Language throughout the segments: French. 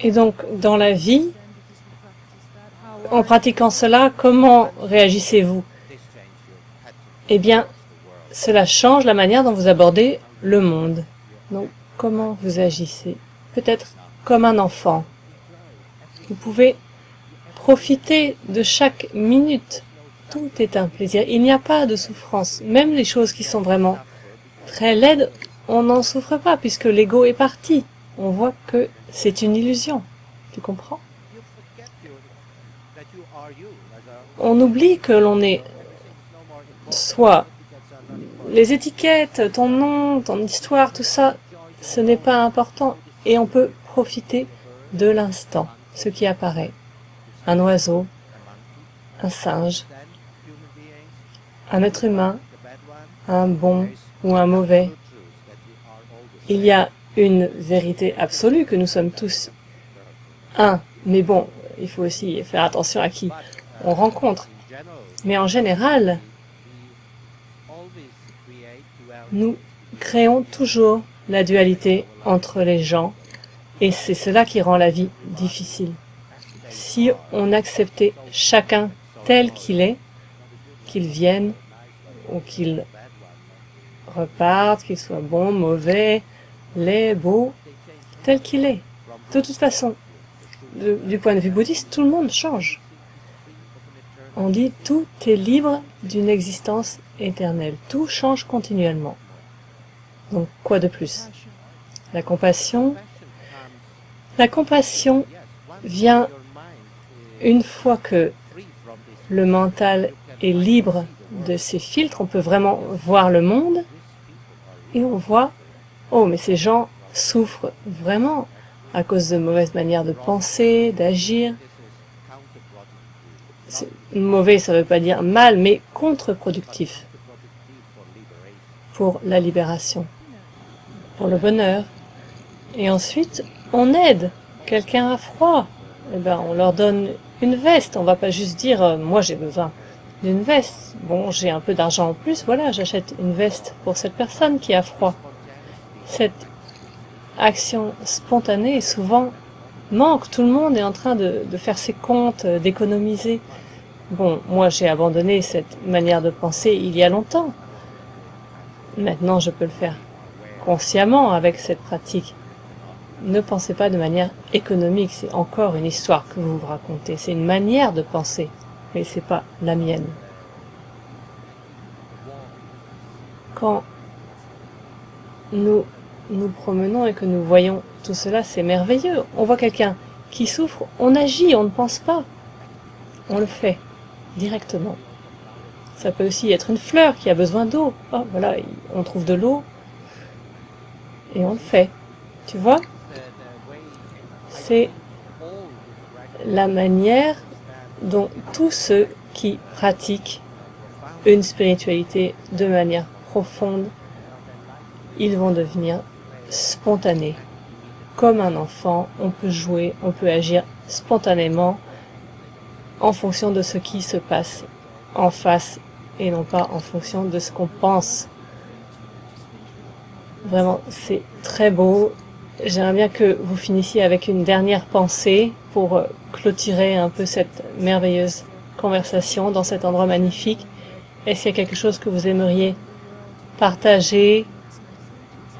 Et donc, dans la vie, en pratiquant cela, comment réagissez-vous? Eh bien, cela change la manière dont vous abordez le monde. Donc, comment vous agissez? Peut-être comme un enfant. Vous pouvez profiter de chaque minute. Tout est un plaisir. Il n'y a pas de souffrance. Même les choses qui sont vraiment très laides, on n'en souffre pas puisque l'ego est parti. On voit que c'est une illusion. Tu comprends? On oublie que l'on est soit les étiquettes, ton nom, ton histoire, tout ça, ce n'est pas important. Et on peut profiter de l'instant, ce qui apparaît. Un oiseau, un singe, un être humain, un bon ou un mauvais. Il y a une vérité absolue que nous sommes tous un. Mais bon, il faut aussi faire attention à qui on rencontre. Mais en général, nous créons toujours la dualité entre les gens et c'est cela qui rend la vie difficile. Si on acceptait chacun tel qu'il est, qu'il vienne ou qu'il reparte, qu'il soit bon, mauvais, laid, beau, tel qu'il est. De toute façon, du point de vue bouddhiste, tout le monde change. On dit tout est libre d'une existence éternelle. Tout change continuellement. Donc, quoi de plus? La compassion. La compassion vient une fois que le mental est libre de ses filtres. On peut vraiment voir le monde et on voit, oh, mais ces gens souffrent vraiment à cause de mauvaises manières de penser, d'agir. Mauvais, ça ne veut pas dire mal, mais contre-productif pour la libération, pour le bonheur. Et ensuite, on aide. Quelqu'un a froid, eh ben, on leur donne une veste. On va pas juste dire, moi j'ai besoin d'une veste. Bon, j'ai un peu d'argent en plus, voilà, j'achète une veste pour cette personne qui a froid. Cette action spontanée souvent manque. Tout le monde est en train de faire ses comptes, d'économiser. Bon, moi j'ai abandonné cette manière de penser il y a longtemps. Maintenant je peux le faire consciemment avec cette pratique. Ne pensez pas de manière économique, c'est encore une histoire que vous vous racontez. C'est une manière de penser, mais c'est pas la mienne. Quand nous nous promenons et que nous voyons tout cela, c'est merveilleux. On voit quelqu'un qui souffre, on agit, on ne pense pas. On le fait directement. Ça peut aussi être une fleur qui a besoin d'eau. Oh, voilà, on trouve de l'eau et on le fait. Tu vois? C'est la manière dont tous ceux qui pratiquent une spiritualité de manière profonde, ils vont devenir spontanés. Comme un enfant, on peut jouer, on peut agir spontanément en fonction de ce qui se passe en face et non pas en fonction de ce qu'on pense. Vraiment, c'est très beau. J'aimerais bien que vous finissiez avec une dernière pensée pour clôturer un peu cette merveilleuse conversation dans cet endroit magnifique. Est-ce qu'il y a quelque chose que vous aimeriez partager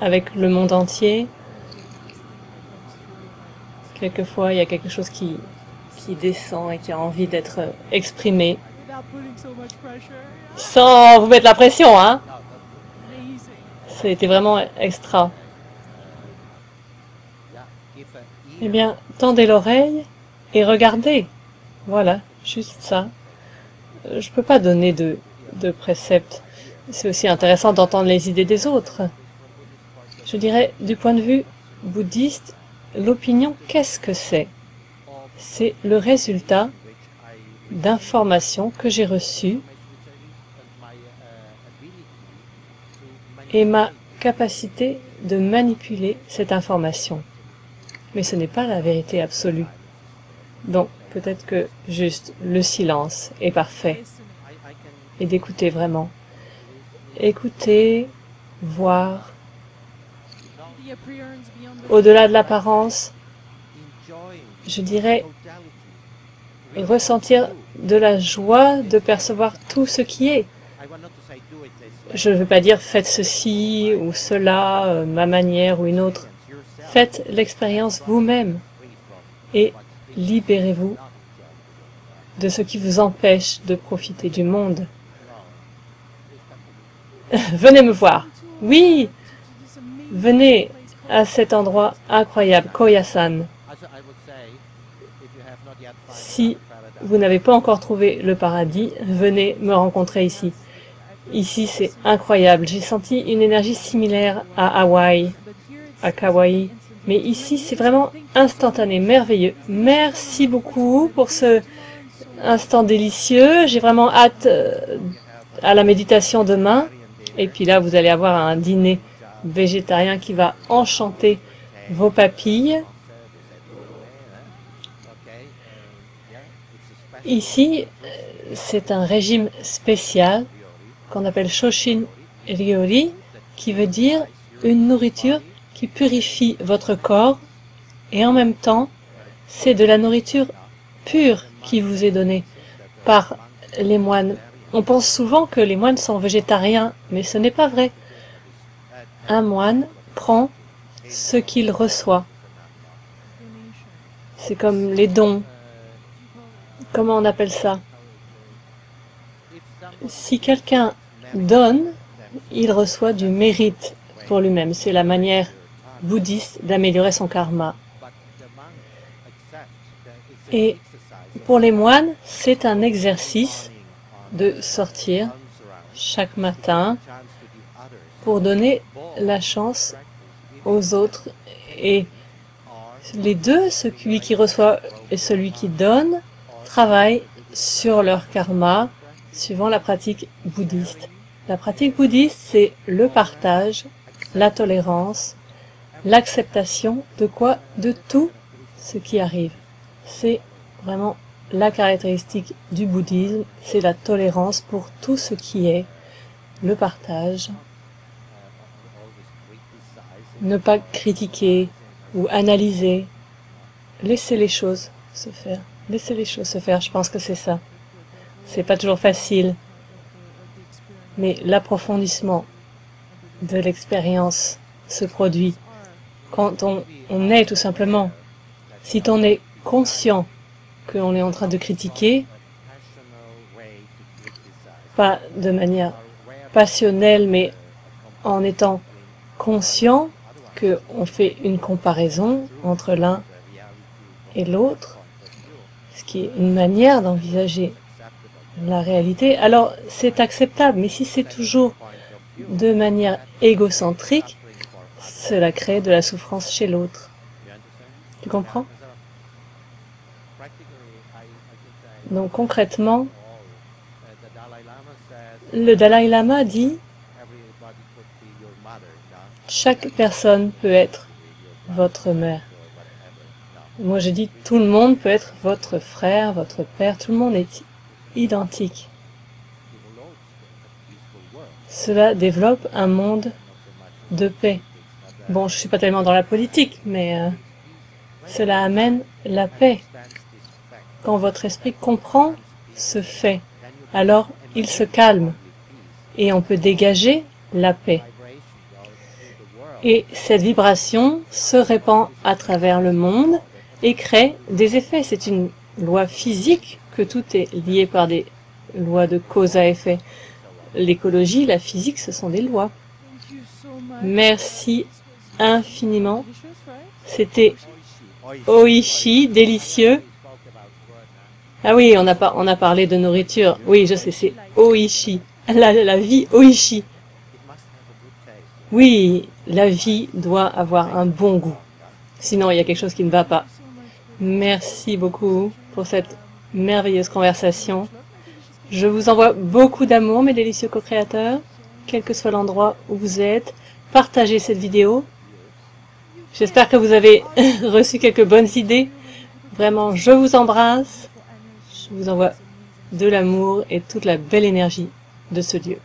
avec le monde entier? Quelquefois, il y a quelque chose qui descend et qui a envie d'être exprimé. Sans vous mettre la pression, hein? C'était vraiment extra. Eh bien, tendez l'oreille et regardez. Voilà, juste ça. Je peux pas donner de préceptes. C'est aussi intéressant d'entendre les idées des autres. Je dirais, du point de vue bouddhiste, l'opinion, qu'est-ce que c'est? C'est le résultat d'informations que j'ai reçues et ma capacité de manipuler cette information. Mais ce n'est pas la vérité absolue. Donc, peut-être que juste le silence est parfait. Et d'écouter vraiment. Écouter, voir, au-delà de l'apparence, je dirais, ressentir de la joie de percevoir tout ce qui est. Je ne veux pas dire faites ceci ou cela, ma manière ou une autre. Faites l'expérience vous-même et libérez-vous de ce qui vous empêche de profiter du monde. Venez me voir. Oui, venez à cet endroit incroyable, Koyasan. Si vous n'avez pas encore trouvé le paradis, venez me rencontrer ici. Ici, c'est incroyable. J'ai senti une énergie similaire à Hawaï, à Kauai. Mais ici, c'est vraiment instantané, merveilleux. Merci beaucoup pour ce instant délicieux. J'ai vraiment hâte à la méditation demain. Et puis là, vous allez avoir un dîner végétarien qui va enchanter vos papilles. Ici, c'est un régime spécial qu'on appelle Shoshin Ryori, qui veut dire une nourriture qui purifie votre corps, et en même temps, c'est de la nourriture pure qui vous est donnée par les moines. On pense souvent que les moines sont végétariens, mais ce n'est pas vrai. Un moine prend ce qu'il reçoit. C'est comme les dons. Comment on appelle ça? Si quelqu'un donne, il reçoit du mérite pour lui-même. C'est la manière bouddhiste d'améliorer son karma. Et pour les moines, c'est un exercice de sortir chaque matin pour donner la chance aux autres. Et les deux, celui qui reçoit et celui qui donne, travaillent sur leur karma suivant la pratique bouddhiste. La pratique bouddhiste, c'est le partage, la tolérance, l'acceptation de quoi? De tout ce qui arrive. C'est vraiment la caractéristique du bouddhisme, c'est la tolérance pour tout ce qui est, le partage, ne pas critiquer ou analyser, laisser les choses se faire. Laissez les choses se faire, je pense que c'est ça. C'est pas toujours facile, mais l'approfondissement de l'expérience se produit quand on est tout simplement. Si on est conscient qu'on est en train de critiquer, pas de manière passionnelle, mais en étant conscient qu'on fait une comparaison entre l'un et l'autre, ce qui est une manière d'envisager la réalité, alors c'est acceptable. Mais si c'est toujours de manière égocentrique, cela crée de la souffrance chez l'autre. Tu comprends? Donc concrètement, le Dalai Lama dit « Chaque personne peut être votre mère ». Moi je dis « Tout le monde peut être votre frère, votre père, tout le monde est identique ». Cela développe un monde de paix. Bon, je ne suis pas tellement dans la politique, mais cela amène la paix. Quand votre esprit comprend ce fait, alors il se calme et on peut dégager la paix. Et cette vibration se répand à travers le monde et crée des effets. C'est une loi physique que tout est lié par des lois de cause à effet. L'écologie, la physique, ce sont des lois. Merci infiniment. C'était Oishi, délicieux. Ah oui, on a parlé de nourriture. Oui, je sais, c'est Oishi. La vie Oishi. Oui, la vie doit avoir un bon goût. Sinon, il y a quelque chose qui ne va pas. Merci beaucoup pour cette merveilleuse conversation. Je vous envoie beaucoup d'amour, mes délicieux co-créateurs, quel que soit l'endroit où vous êtes. Partagez cette vidéo. J'espère que vous avez reçu quelques bonnes idées. Vraiment, je vous embrasse. Je vous envoie de l'amour et toute la belle énergie de ce lieu.